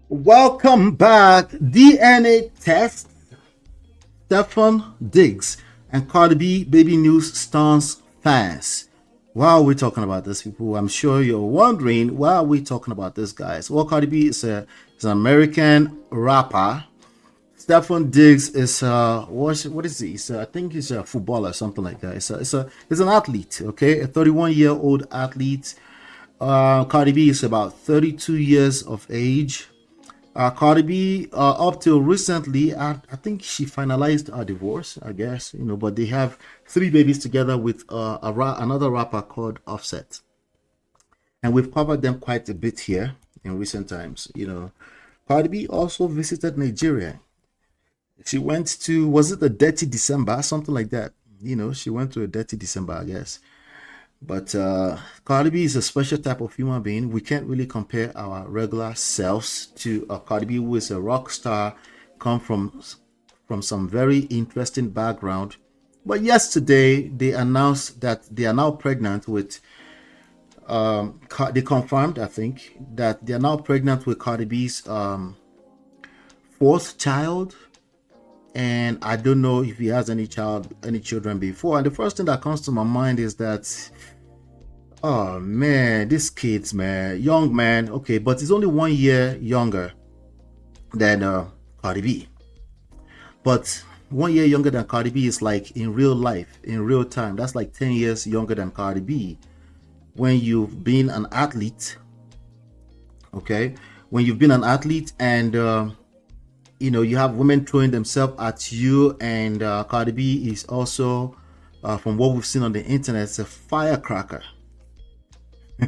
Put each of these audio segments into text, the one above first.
Welcome back. DNA test. Steffon Diggs and Cardi B baby news stance fans. Why are we talking about this, people? I'm sure you're wondering why are we talking about this, guys. Well, Cardi B is an American rapper. Steffon Diggs is what is he? I think he's a footballer, something like that. It's an athlete, okay, a 31-year-old athlete. Cardi B is about 32 years of age. Cardi B, up till recently, I think she finalized her divorce, I guess, but they have three babies together with another rapper called Offset. And we've covered them quite a bit here in recent times. Cardi B also visited Nigeria. She went to, was it a Dirty December, something like that? She went to a Dirty December, I guess. But Cardi B is a special type of human being. We can't really compare our regular selves to Cardi B, who is a rock star, come from some very interesting background. But yesterday, they announced that they are now pregnant with. They confirmed, I think, that they are now pregnant with Cardi B's fourth child. And I don't know if he has any children before. And the first thing that comes to my mind is that, oh man, these kids, man, young man, okay, but he's only 1 year younger than Cardi B. But 1 year younger than Cardi B is like in real life, in real time. That's like 10 years younger than Cardi B. When you've been an athlete, okay, when you've been an athlete and you have women throwing themselves at you, and Cardi B is also, from what we've seen on the internet, it's a firecracker.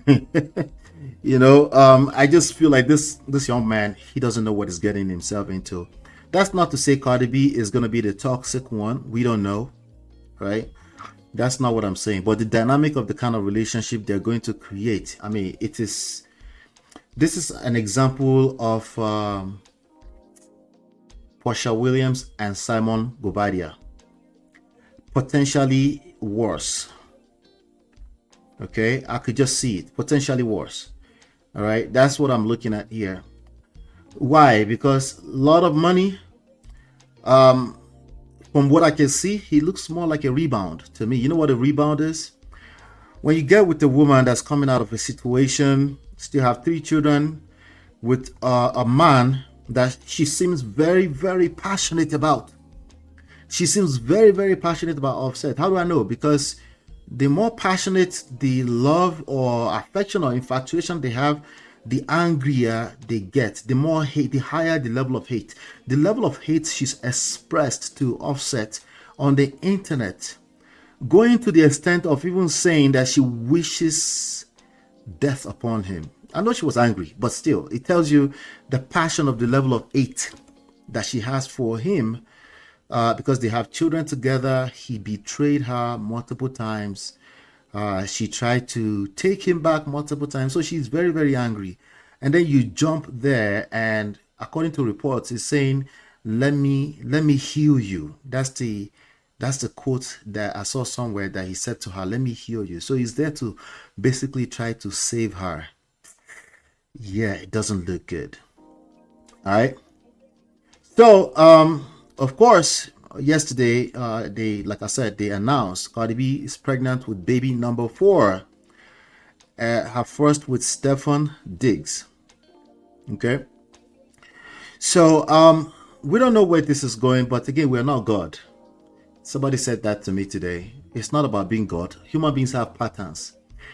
I just feel like this young man, he doesn't know what he's getting himself into. That's not to say Cardi B is going to be the toxic one. We don't know, right? That's not what I'm saying. But the dynamic of the kind of relationship they're going to create, I mean, this is an example of Portia Williams and Simon Guobadia. Potentially worse. Okay, I could just see it. Potentially worse. All right, that's what I'm looking at here. Why? Because a lot of money. From what I can see, he looks more like a rebound to me. You know what a rebound is? When you get with a woman that's coming out of a situation, still have three children, with a man that she seems very, very passionate about. She seems very, very passionate about Offset. How do I know? Because the more passionate the love or affection or infatuation they have, the angrier they get, the more hate, the higher the level of hate. The level of hate she's expressed to Offset on the internet, going to the extent of even saying that she wishes death upon him. I know she was angry, but still, it tells you the passion of the level of hate that she has for him, because they have children together. He betrayed her multiple times. She tried to take him back multiple times. So she's very, very angry. And then you jump there, and according to reports, it's saying, let me heal you. That's the quote that I saw somewhere, that he said to her, let me heal you. So he's there to basically try to save her. Yeah, it doesn't look good. All right. So, of course, yesterday, like I said, they announced Cardi B is pregnant with baby number 4. Her first with Steffon Diggs. Okay. So, we don't know where this is going, but again, we're not God. Somebody said that to me today. It's not about being God. Human beings have patterns.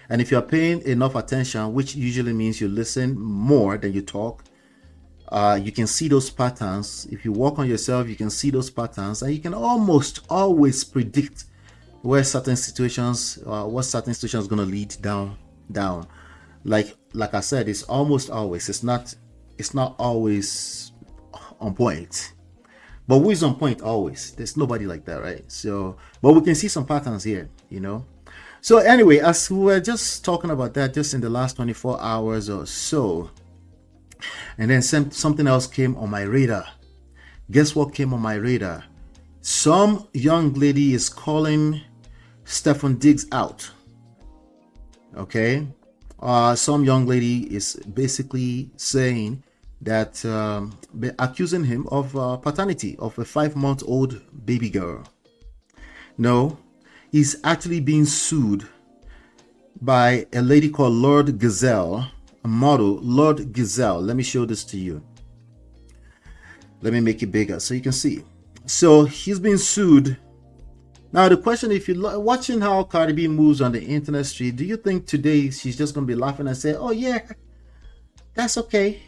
And if you're paying enough attention, which usually means you listen more than you talk, you can see those patterns. If you work on yourself, you can see those patterns, and you can almost always predict what certain situations are going to lead down. Like I said, it's almost always. It's not always on point. But who is on point always? There's nobody like that, right? So, but we can see some patterns here. So anyway, as we were just talking about that just in the last 24 hours or so, and then something else came on my radar. Guess what came on my radar? Some young lady is calling Steffon Diggs out. Okay? Some young lady is basically saying that been accusing him of paternity of a 5-month-old baby girl. No, he's actually being sued by a lady called Lord Gazelle, a model, Lord Gazelle. Let me show this to you. Let me make it bigger so you can see. So he's being sued. Now the question, if you're watching how Cardi B moves on the internet street, do you think today she's just going to be laughing and say, oh yeah, that's okay,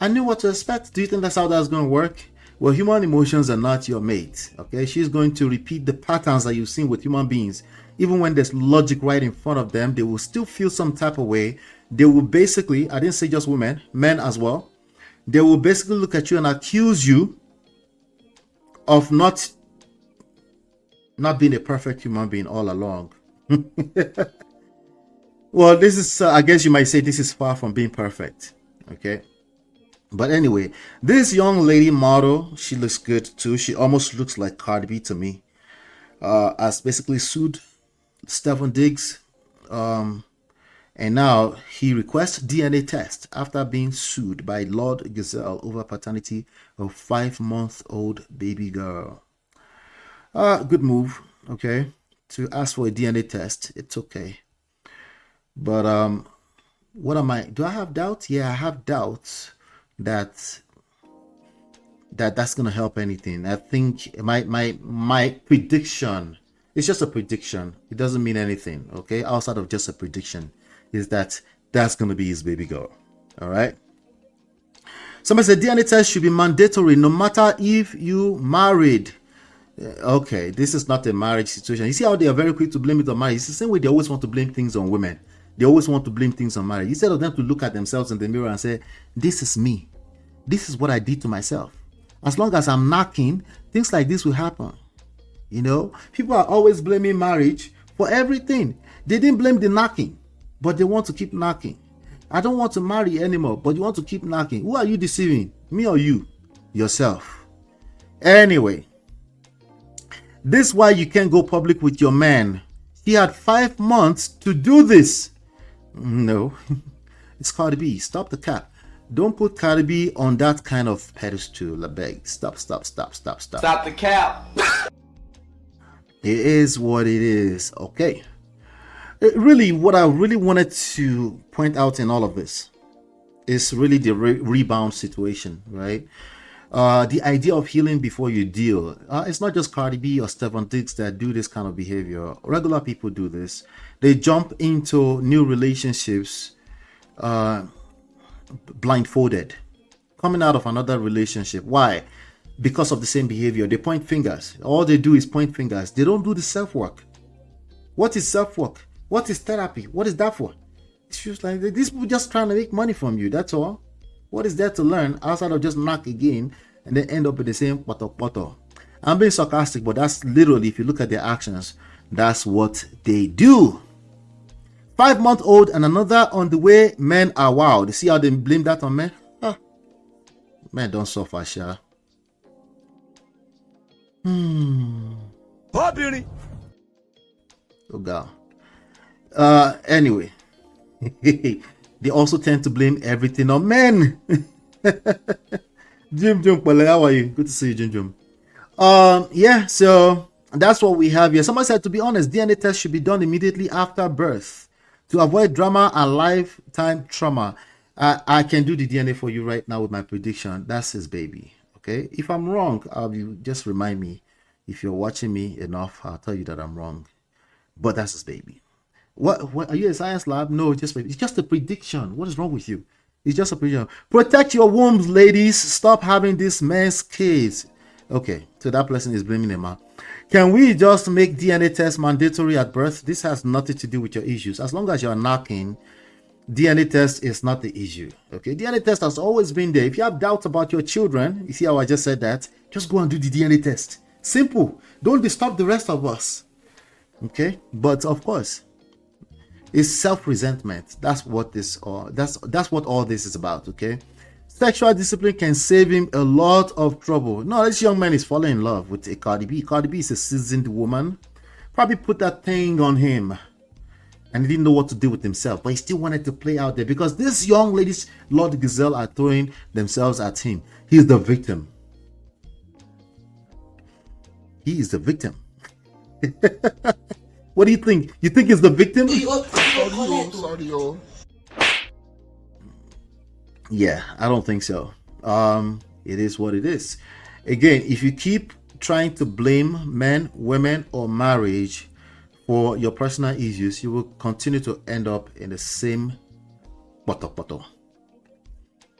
I knew what to expect? Do you think that's how that's going to work? Well, human emotions are not your mate, okay? She's going to repeat the patterns that you've seen with human beings. Even when there's logic right in front of them, they will still feel some type of way. They will basically, I didn't say just women, men as well, they will basically look at you and accuse you of not being a perfect human being all along. Well, this is, I guess you might say this is far from being perfect, okay? But anyway, this young lady model, she looks good too. She almost looks like Cardi B to me. Has basically sued Steffon Diggs. And now he requests DNA test after being sued by Lord Gazelle over paternity of 5-month-old baby girl. Good move, okay? To ask for a DNA test, it's okay. But what am I? Do I have doubts? Yeah, I have doubts that's gonna help anything. I think my prediction, it's just a prediction. It doesn't mean anything, okay? Outside of just a prediction, is that's gonna be his baby girl. All right. Somebody said DNA test should be mandatory no matter if you married. Okay, this is not a marriage situation. You see how they are very quick to blame it on marriage. It's the same way they always want to blame things on women. They always want to blame things on marriage. Instead of them to look at themselves in the mirror and say, this is me. This is what I did to myself. As long as I'm knocking, things like this will happen. You know, people are always blaming marriage for everything. They didn't blame the knocking, but they want to keep knocking. I don't want to marry anymore, but you want to keep knocking. Who are you deceiving? Me or you? Yourself. Anyway, this is why you can't go public with your man. He had 5 months to do this. No, it's Cardi B. Stop the cap. Don't put Cardi B on that kind of pedestal. I beg. Stop. Stop the cap. It is what it is. Okay. Really, what I really wanted to point out in all of this is really the rebound situation, right? The idea of healing before you deal. It's not just Cardi B or Steffon Diggs that do this kind of behavior. Regular people do this. They jump into new relationships blindfolded, coming out of another relationship. Why? Because of the same behavior. They point fingers. All they do is point fingers. They don't do the self-work. What is self-work? What is therapy? What is that for? It's just like these people just trying to make money from you. That's all. What is there to learn outside of just knock again and then end up with the same poto? I'm being sarcastic, but that's literally, if you look at their actions, that's what they do. 5-month-old and another on the way. Men are wild. You see how they blame that on men? Men don't suffer, Sha. Oh, beauty. Oh, God. Anyway. They also tend to blame everything on men. Jim, how are you? Good to see you, Jim. Yeah, so that's what we have here. Someone said, to be honest, DNA test should be done immediately after birth to avoid drama and lifetime trauma. I can do the DNA for you right now with my prediction. That's his baby. Okay. If I'm wrong, you just remind me. If you're watching me enough, I'll tell you that I'm wrong. But that's his baby. What are you a science lab? No, it's just a prediction. What is wrong with you? It's just a prediction. Protect your wombs, ladies. Stop having this man's kids. Okay, so that person is blaming him out. Can we just make DNA test mandatory at birth? This has nothing to do with your issues. As long as you're knocking, DNA test is not the issue. Okay, DNA test has always been there. If you have doubts about your children, you see how I just said that? Just go and do the DNA test. Simple. Don't disturb the rest of us. Okay, but of course, it's self-resentment. That's what this that's what all this is about. Okay, sexual discipline can save him a lot of trouble. No, this young man is falling in love with a Cardi B. Cardi B is a seasoned woman. Probably put that thing on him, and he didn't know what to do with himself, but he still wanted to play out there because these young ladies, Lord Gazelle, are throwing themselves at him. He's the victim. He is the victim. What do you think? You think he's the victim? Yeah, I don't think so. It is what it is. Again, if you keep trying to blame men, women, or marriage for your personal issues, you will continue to end up in the same poto.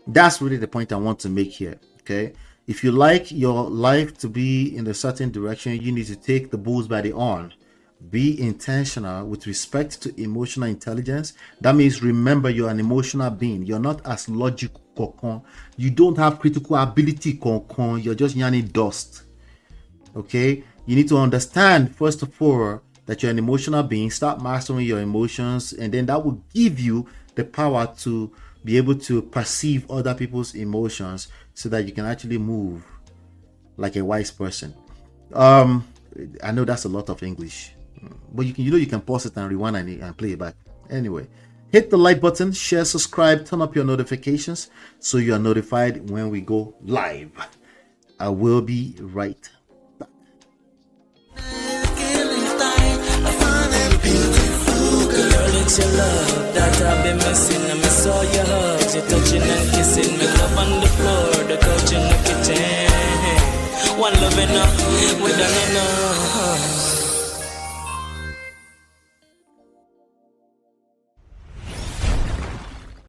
That's really the point I want to make here. Okay, if you like your life to be in a certain direction, you need to take the bulls by the horn. Be intentional with respect to emotional intelligence. That means remember you're an emotional being. You're not as logical. You don't have critical ability. You're just yarning dust. Okay, you need to understand first of all that you're an emotional being. Start mastering your emotions, and then that will give you the power to be able to perceive other people's emotions so that you can actually move like a wise person. I know that's a lot of English, but you can pause it and rewind and play it back. Anyway, hit the like button, share, subscribe, turn up your notifications so you are notified when we go live. I will be right back. It's your love that I've been missing. I miss all your hugs, your touching and kissing. Me love on the floor, the couch in the kitchen. One love enough, we done enough.